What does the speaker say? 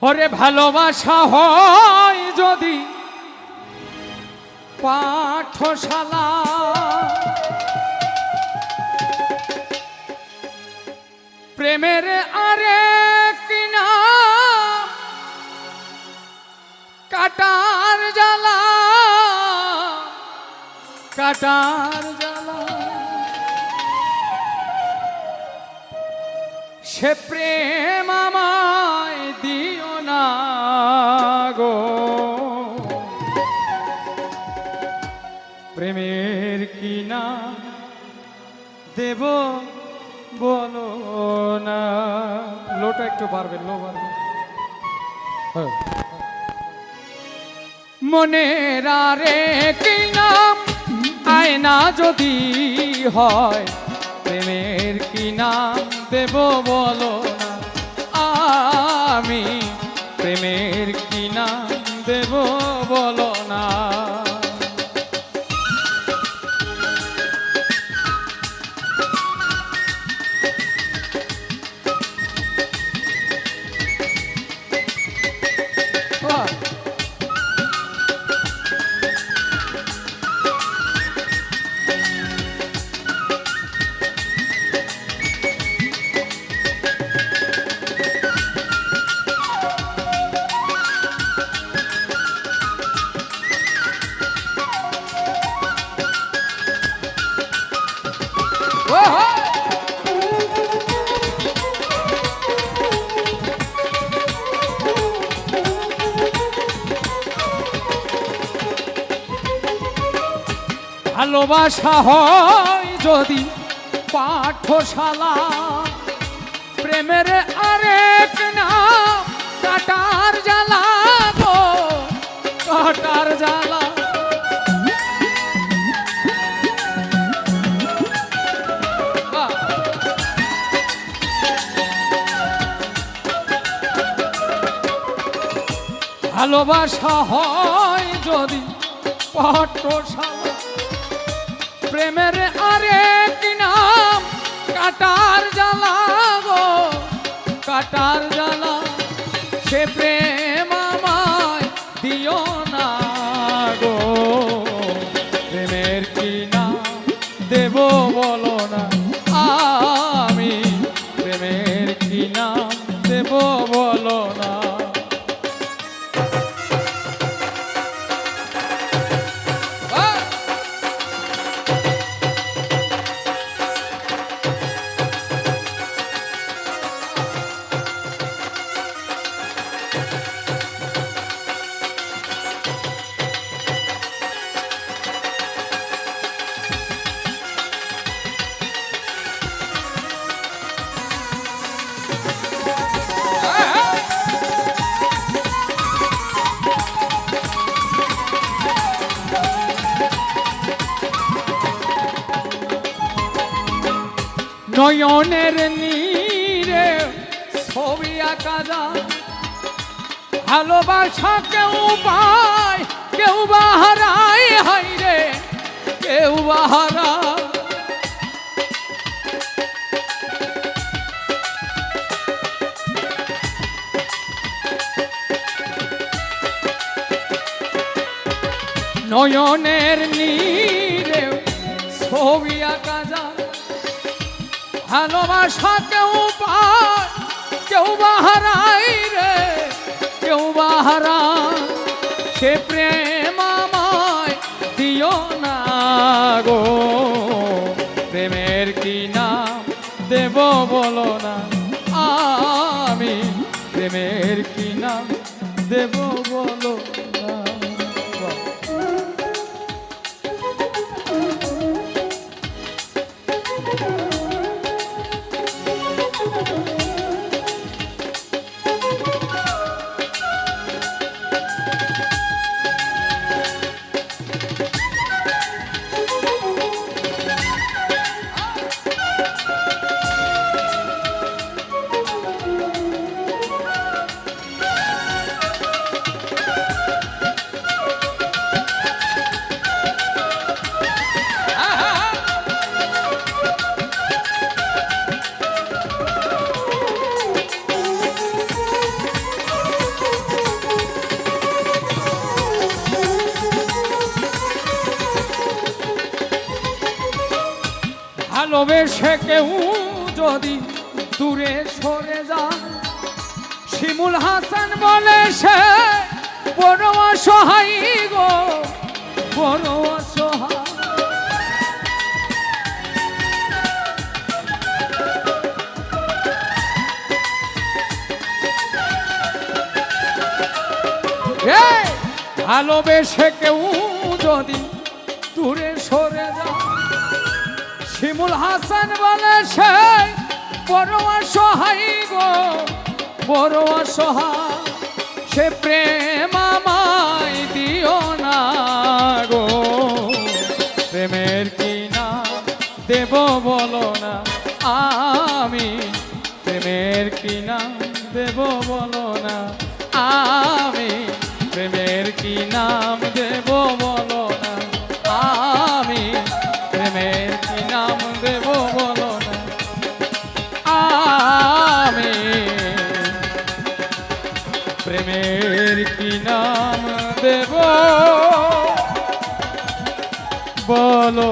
ওরে ভালোবাসা হয় যদি পাঠশালা, প্রেমের আরেক নাম কাটার জ্বালা, কাটার জ্বালা। সে প্রেম আমায় দিও না গো, প্রেমের কি নাম দেব বলো না। লোটা একটু পারবেন, লো পারবেন। মনের আরেক নাম আয়না যদি হয়, প্রেমের কি নাম দেব বলো না। আমি প্রেমের কি নাম দেব বলো না। ভালোবাসা হয় যদি পাঠশালা, প্রেমের আরেক নাম কাটার জ্বালা গো, কাটার জ্বালা। ভালোবাসা হয় যদি পাঠশালা, প্রেমের আরেক নাম কাটার জ্বালা গো, কাটার জ্বালা। সে প্রেম আমায় দিও না গো, প্রেমের কি নাম দেব বলো না। আমি প্রেমের কি নাম দেব বলো না। নয়নের নীরে ছবি আঁকা যায়, ভালোবাসা কেউ পায় কেউ বাহারায়, হায় রে কেউ বাহারা। নয়নের নীরে ছবি আঁকা যায়, ভালোবাসা কেউ পায় কেউ বাহারায় রে কেউ বাহারা। সে প্রেম আমায় দিও না গো, প্রেমের কি নাম দেব বলো না। আমি প্রেমের কি নাম দেব বলো না। ভালোবেসে কেউ যদি দূরে সরে যায়, শিমুল হাসান বলে সে বড় অসহায় গো, বড় অসহায়। ভালোবেসে কেউ যদি দূরে সরে যায়, শিমুল হাসান বলে সে বড় অসহায় গো, বড় অসহায়। সে প্রেম আমায় দিও না গো, প্রেমের কি নাম দেব বলো না, আমি প্রেমের কি নাম দেব বলো না, আমি প্রেমের কি নাম দেব বলো না, আমি প্রেমের কি নাম দেব বলো না, আমি প্রেমের কি নাম দেব বলো।